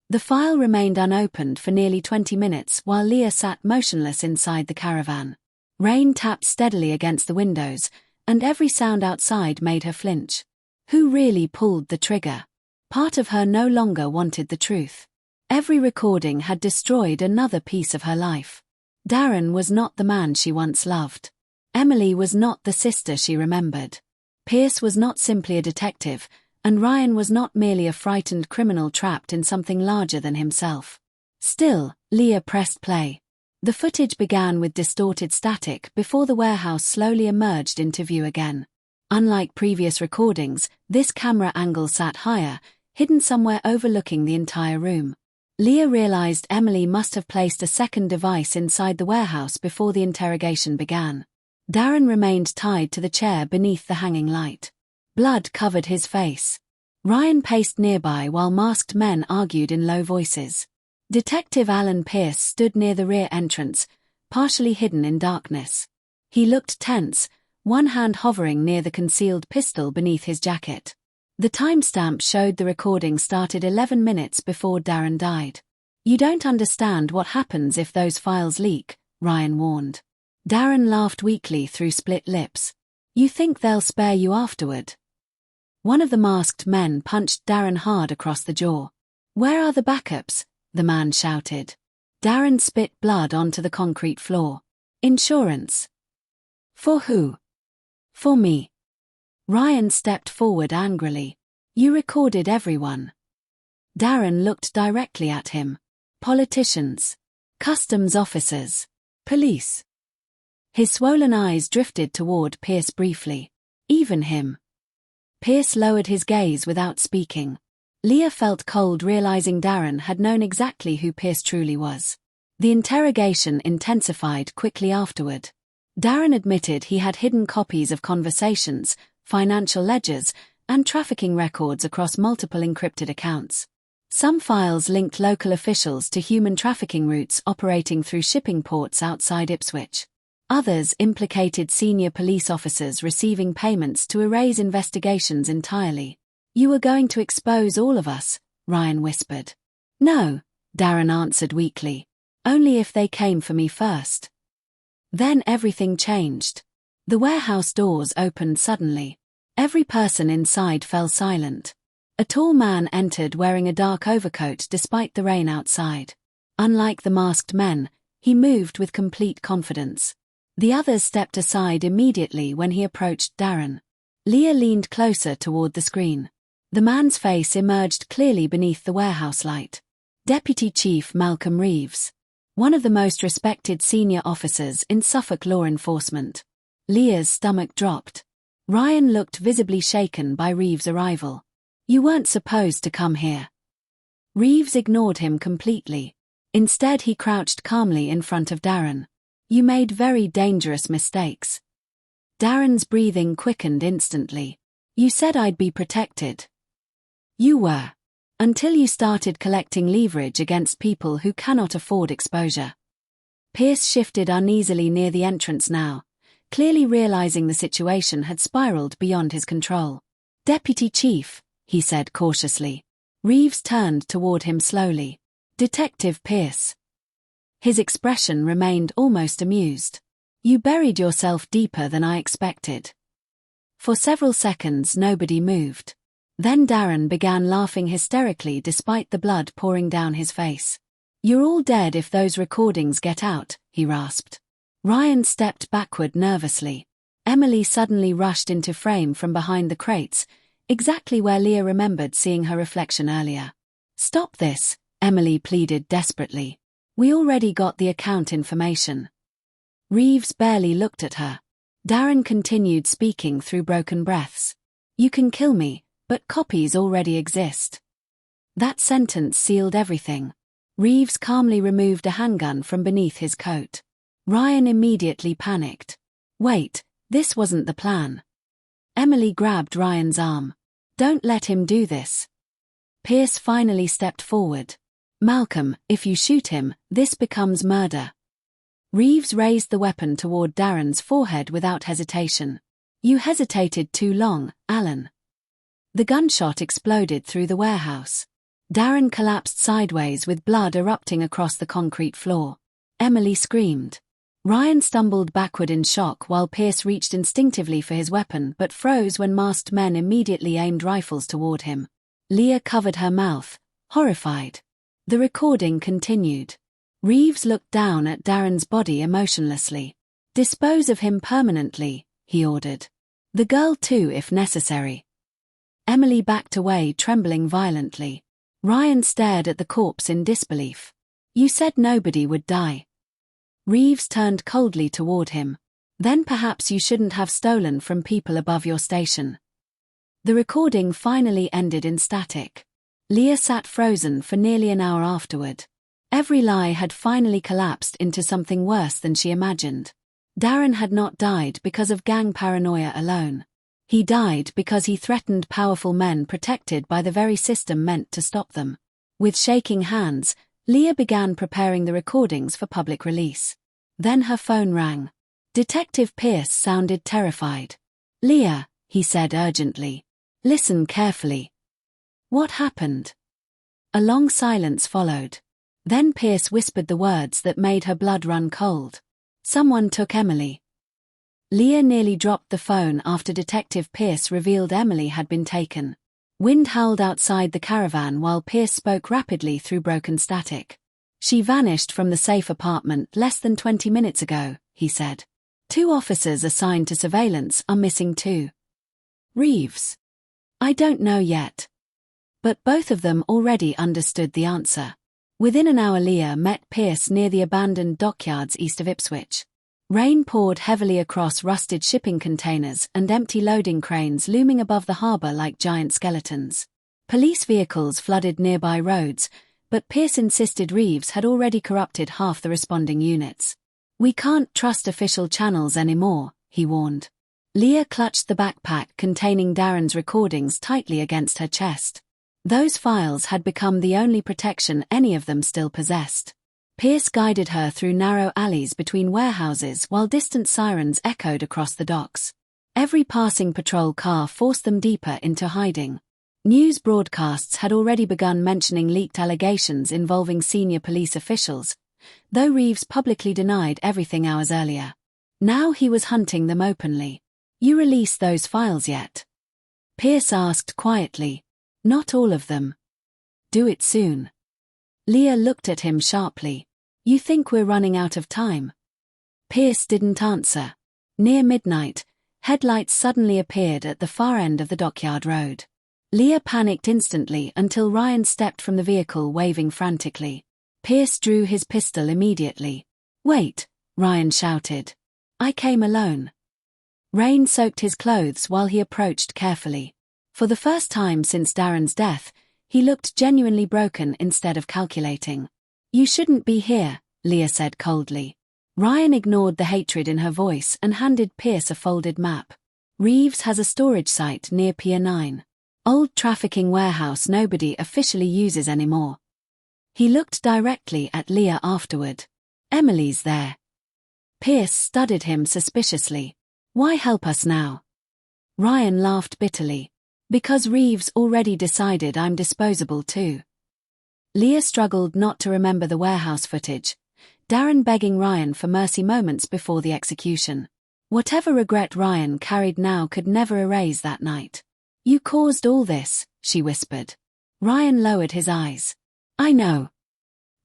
The file remained unopened for nearly 20 minutes while Leah sat motionless inside the caravan. Rain tapped steadily against the windows, and every sound outside made her flinch. Who really pulled the trigger? Part of her no longer wanted the truth. Every recording had destroyed another piece of her life. Darren was not the man she once loved. Emily was not the sister she remembered. Pierce was not simply a detective, and Ryan was not merely a frightened criminal trapped in something larger than himself. Still, Leah pressed play. The footage began with distorted static before the warehouse slowly emerged into view again. Unlike previous recordings, this camera angle sat higher, hidden somewhere overlooking the entire room. Leah realized Emily must have placed a second device inside the warehouse before the interrogation began. Darren remained tied to the chair beneath the hanging light. Blood covered his face. Ryan paced nearby while masked men argued in low voices. Detective Alan Pierce stood near the rear entrance, partially hidden in darkness. He looked tense, one hand hovering near the concealed pistol beneath his jacket. The timestamp showed the recording started 11 minutes before Darren died. You don't understand what happens if those files leak, Ryan warned. Darren laughed weakly through split lips. You think they'll spare you afterward? One of the masked men punched Darren hard across the jaw. Where are the backups? The man shouted. Darren spit blood onto the concrete floor. Insurance. For who? For me. Ryan stepped forward angrily. You recorded everyone. Darren looked directly at him. Politicians. Customs officers. Police. His swollen eyes drifted toward Pierce briefly. Even him. Pierce lowered his gaze without speaking. Leah felt cold realizing Darren had known exactly who Pierce truly was. The interrogation intensified quickly afterward. Darren admitted he had hidden copies of conversations, financial ledgers, and trafficking records across multiple encrypted accounts. Some files linked local officials to human trafficking routes operating through shipping ports outside Ipswich. Others implicated senior police officers receiving payments to erase investigations entirely. You were going to expose all of us, Ryan whispered. No, Darren answered weakly. Only if they came for me first. Then everything changed. The warehouse doors opened suddenly. Every person inside fell silent. A tall man entered wearing a dark overcoat despite the rain outside. Unlike the masked men, he moved with complete confidence. The others stepped aside immediately when he approached Darren. Leah leaned closer toward the screen. The man's face emerged clearly beneath the warehouse light. Deputy Chief Malcolm Reeves. One of the most respected senior officers in Suffolk law enforcement. Leah's stomach dropped. Ryan looked visibly shaken by Reeves' arrival. You weren't supposed to come here. Reeves ignored him completely. Instead he crouched calmly in front of Darren. You made very dangerous mistakes. Darren's breathing quickened instantly. You said I'd be protected. You were. Until you started collecting leverage against people who cannot afford exposure. Pierce shifted uneasily near the entrance now, clearly realizing the situation had spiraled beyond his control. Deputy Chief, he said cautiously. Reeves turned toward him slowly. Detective Pierce. His expression remained almost amused. You buried yourself deeper than I expected. For several seconds nobody moved. Then Darren began laughing hysterically despite the blood pouring down his face. "You're all dead if those recordings get out," he rasped. Ryan stepped backward nervously. Emily suddenly rushed into frame from behind the crates, exactly where Leah remembered seeing her reflection earlier. "Stop this," Emily pleaded desperately. "We already got the account information." Reeves barely looked at her. Darren continued speaking through broken breaths. "You can kill me, but copies already exist." That sentence sealed everything. Reeves calmly removed a handgun from beneath his coat. Ryan immediately panicked. "Wait, this wasn't the plan." Emily grabbed Ryan's arm. "Don't let him do this." Pierce finally stepped forward. "Malcolm, if you shoot him, this becomes murder." Reeves raised the weapon toward Darren's forehead without hesitation. "You hesitated too long, Alan." The gunshot exploded through the warehouse. Darren collapsed sideways with blood erupting across the concrete floor. Emily screamed. Ryan stumbled backward in shock while Pierce reached instinctively for his weapon but froze when masked men immediately aimed rifles toward him. Leah covered her mouth, horrified. The recording continued. Reeves looked down at Darren's body emotionlessly. "Dispose of him permanently," he ordered. "The girl too if necessary." Emily backed away, trembling violently. Ryan stared at the corpse in disbelief. "You said nobody would die." Reeves turned coldly toward him. "Then perhaps you shouldn't have stolen from people above your station." The recording finally ended in static. Leah sat frozen for nearly an hour afterward. Every lie had finally collapsed into something worse than she imagined. Darren had not died because of gang paranoia alone. He died because he threatened powerful men protected by the very system meant to stop them. With shaking hands, Leah began preparing the recordings for public release. Then her phone rang. Detective Pierce sounded terrified. "Leah," he said urgently. "Listen carefully." "What happened?" A long silence followed. Then Pierce whispered the words that made her blood run cold. "Someone took Emily." Leah nearly dropped the phone after Detective Pierce revealed Emily had been taken. Wind howled outside the caravan while Pierce spoke rapidly through broken static. "She vanished from the safe apartment less than 20 minutes ago," he said. "2 officers assigned to surveillance are missing too." "Reeves?" "I don't know yet." But both of them already understood the answer. Within an hour Leah met Pierce near the abandoned dockyards east of Ipswich. Rain poured heavily across rusted shipping containers and empty loading cranes looming above the harbour like giant skeletons. Police vehicles flooded nearby roads, but Pierce insisted Reeves had already corrupted half the responding units. "We can't trust official channels anymore," he warned. Leah clutched the backpack containing Darren's recordings tightly against her chest. Those files had become the only protection any of them still possessed. Pierce guided her through narrow alleys between warehouses while distant sirens echoed across the docks. Every passing patrol car forced them deeper into hiding. News broadcasts had already begun mentioning leaked allegations involving senior police officials, though Reeves publicly denied everything hours earlier. Now he was hunting them openly. "You released those files yet?" Pierce asked quietly. "Not all of them." "Do it soon." Leah looked at him sharply. "You think we're running out of time?" Pierce didn't answer. Near midnight, headlights suddenly appeared at the far end of the dockyard road. Leah panicked instantly until Ryan stepped from the vehicle waving frantically. Pierce drew his pistol immediately. "Wait," Ryan shouted. "I came alone." Rain soaked his clothes while he approached carefully. For the first time since Darren's death, he looked genuinely broken instead of calculating. "You shouldn't be here," Leah said coldly. Ryan ignored the hatred in her voice and handed Pierce a folded map. "Reeves has a storage site near Pier 9. Old trafficking warehouse nobody officially uses anymore." He looked directly at Leah afterward. "Emily's there." Pierce studied him suspiciously. "Why help us now?" Ryan laughed bitterly. "Because Reeves already decided I'm disposable too." Leah struggled not to remember the warehouse footage, Darren begging Ryan for mercy moments before the execution. Whatever regret Ryan carried now could never erase that night. "You caused all this," she whispered. Ryan lowered his eyes. I know.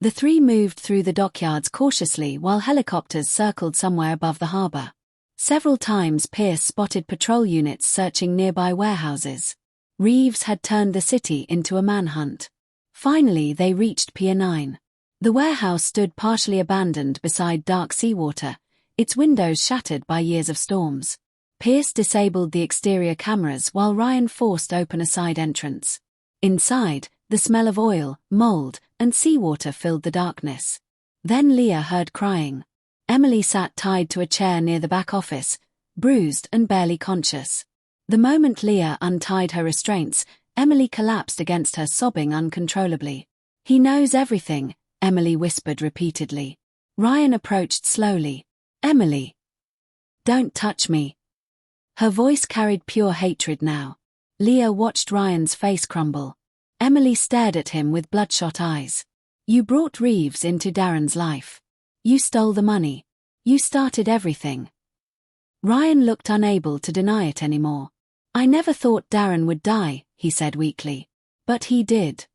The three moved through the dockyards cautiously while helicopters circled somewhere above the harbor. Several times Pierce spotted patrol units searching nearby warehouses. Reeves had turned the city into a manhunt. Finally they reached Pier 9. The warehouse stood partially abandoned beside dark seawater, its windows shattered by years of storms. Pierce disabled the exterior cameras while Ryan forced open a side entrance. Inside, the smell of oil, mold, and seawater filled the darkness. Then Leah heard crying. Emily sat tied to a chair near the back office, bruised and barely conscious. The moment Leah untied her restraints, Emily collapsed against her, sobbing uncontrollably. He knows everything, Emily whispered repeatedly. Ryan approached slowly. Emily. Don't touch me. Her voice carried pure hatred now. Leah watched Ryan's face crumble. Emily stared at him with bloodshot eyes. You brought Reeves into Darren's life. You stole the money. You started everything. Ryan looked unable to deny it anymore. I never thought Darren would die, he said weakly. But he did.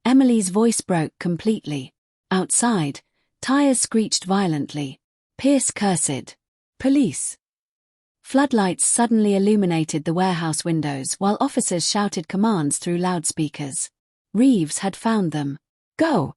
Emily's voice broke completely. Outside, tires screeched violently. Pierce cursed. Police. Floodlights suddenly illuminated the warehouse windows while officers shouted commands through loudspeakers. Reeves had found them. Go!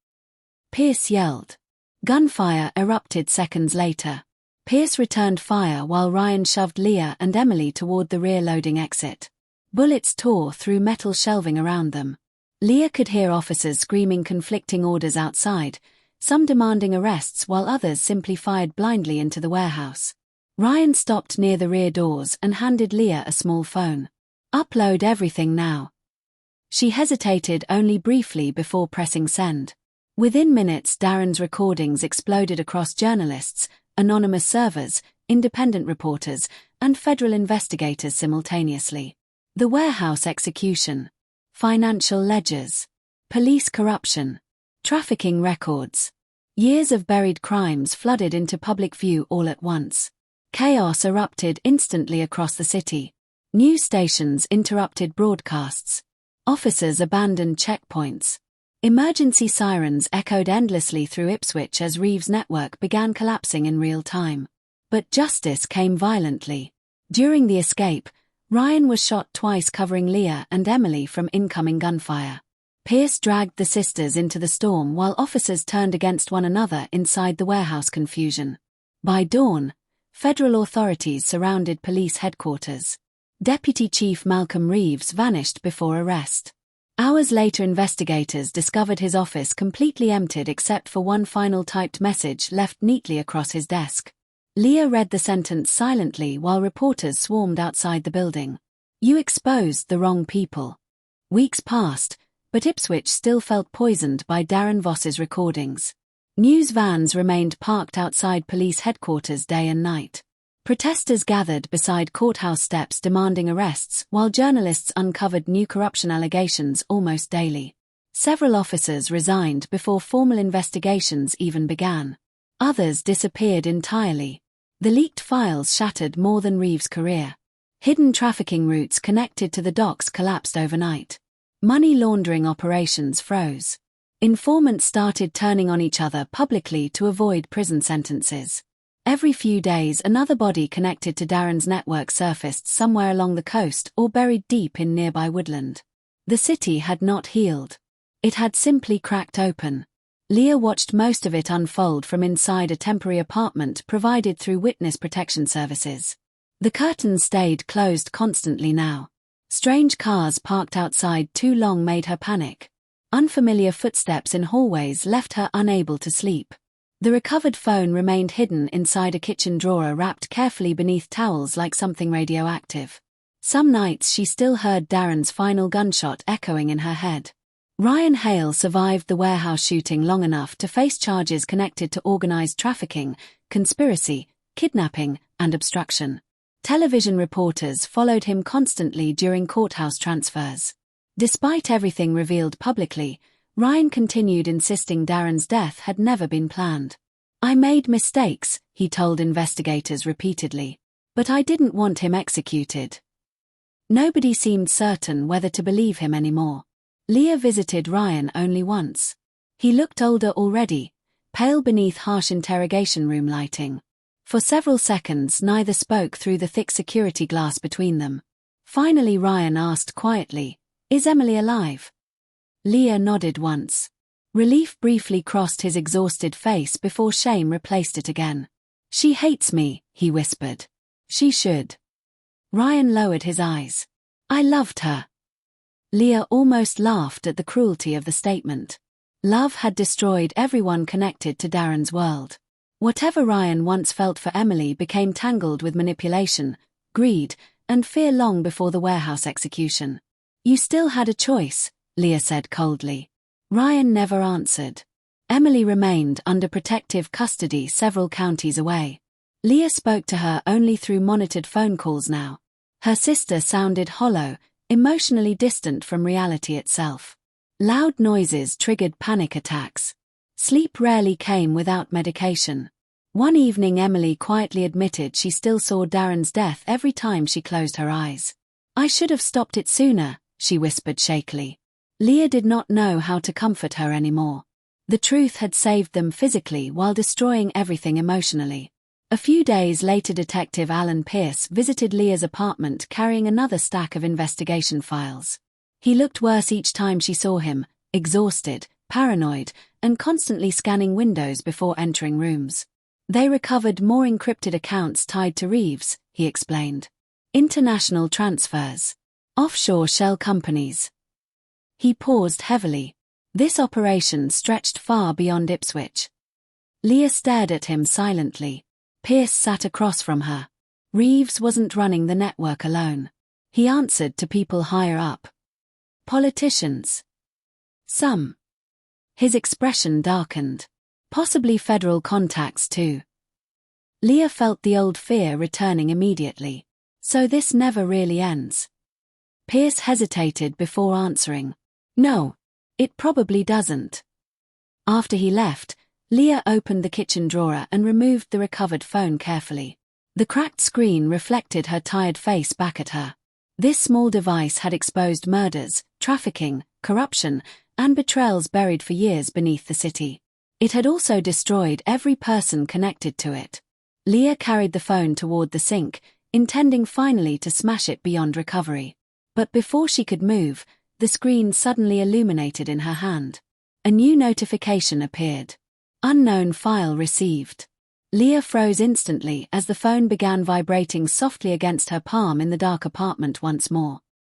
Pierce yelled. Gunfire erupted seconds later. Pierce returned fire while Ryan shoved Leah and Emily toward the rear loading exit. Bullets tore through metal shelving around them. Leah could hear officers screaming conflicting orders outside, some demanding arrests while others simply fired blindly into the warehouse. Ryan stopped near the rear doors and handed Leah a small phone. Upload everything now. She hesitated only briefly before pressing send. Within minutes, Darren's recordings exploded across journalists, anonymous servers, independent reporters, and federal investigators simultaneously. The warehouse execution. Financial ledgers. Police corruption. Trafficking records. Years of buried crimes flooded into public view all at once. Chaos erupted instantly across the city. News stations interrupted broadcasts. Officers abandoned checkpoints. Emergency sirens echoed endlessly through Ipswich as Reeves' network began collapsing in real time. But justice came violently. During the escape, Ryan was shot twice, covering Leah and Emily from incoming gunfire. Pierce dragged the sisters into the storm while officers turned against one another inside the warehouse confusion. By dawn, federal authorities surrounded police headquarters. Deputy Chief Malcolm Reeves vanished before arrest. Hours later, investigators discovered his office completely emptied except for one final typed message left neatly across his desk. Leah read the sentence silently while reporters swarmed outside the building. You exposed the wrong people. Weeks passed, but Ipswich still felt poisoned by Darren Voss's recordings. News vans remained parked outside police headquarters day and night. Protesters gathered beside courthouse steps demanding arrests while journalists uncovered new corruption allegations almost daily. Several officers resigned before formal investigations even began. Others disappeared entirely. The leaked files shattered more than Reeves' career. Hidden trafficking routes connected to the docks collapsed overnight. Money laundering operations froze. Informants started turning on each other publicly to avoid prison sentences. Every few days, another body connected to Darren's network surfaced somewhere along the coast or buried deep in nearby woodland. The city had not healed. It had simply cracked open. Leah watched most of it unfold from inside a temporary apartment provided through witness protection services. The curtains stayed closed constantly now. Strange cars parked outside too long made her panic. Unfamiliar footsteps in hallways left her unable to sleep. The recovered phone remained hidden inside a kitchen drawer wrapped carefully beneath towels like something radioactive. Some nights she still heard Darren's final gunshot echoing in her head. Ryan Hale survived the warehouse shooting long enough to face charges connected to organized trafficking, conspiracy, kidnapping, and obstruction. Television reporters followed him constantly during courthouse transfers. Despite everything revealed publicly, Ryan continued insisting Darren's death had never been planned. I made mistakes, he told investigators repeatedly. But I didn't want him executed. Nobody seemed certain whether to believe him anymore. Leah visited Ryan only once. He looked older already, pale beneath harsh interrogation room lighting. For several seconds neither spoke through the thick security glass between them. Finally Ryan asked quietly, "Is Emily alive?" Leah nodded once. Relief briefly crossed his exhausted face before shame replaced it again. "She hates me," he whispered. "She should." Ryan lowered his eyes. "I loved her." Leah almost laughed at the cruelty of the statement. Love had destroyed everyone connected to Darren's world. Whatever Ryan once felt for Emily became tangled with manipulation, greed, and fear long before the warehouse execution. "You still had a choice," Leah said coldly. Ryan never answered. Emily remained under protective custody several counties away. Leah spoke to her only through monitored phone calls now. Her sister sounded hollow, emotionally distant from reality itself. Loud noises triggered panic attacks. Sleep rarely came without medication. One evening Emily quietly admitted she still saw Darren's death every time she closed her eyes. "I should have stopped it sooner," she whispered shakily. Leah did not know how to comfort her anymore. The truth had saved them physically while destroying everything emotionally. A few days later Detective Alan Pierce visited Leah's apartment carrying another stack of investigation files. He looked worse each time she saw him, exhausted, paranoid, and constantly scanning windows before entering rooms. "They recovered more encrypted accounts tied to Reeves," he explained. "International transfers. Offshore shell companies." He paused heavily. This operation stretched far beyond Ipswich. Leah stared at him silently. Pierce sat across from her. Reeves wasn't running the network alone. He answered to people higher up. Politicians. Some. His expression darkened. Possibly federal contacts too. Leah felt the old fear returning immediately. So this never really ends. Pierce hesitated before answering. "No, it probably doesn't." After he left, Leah opened the kitchen drawer and removed the recovered phone carefully. The cracked screen reflected her tired face back at her. This small device had exposed murders, trafficking, corruption, and betrayals buried for years beneath the city. It had also destroyed every person connected to it. Leah carried the phone toward the sink, intending finally to smash it beyond recovery. But before she could move, the screen suddenly illuminated in her hand. A new notification appeared. "Unknown file received." Leah froze instantly as the phone began vibrating softly against her palm in the dark apartment once more.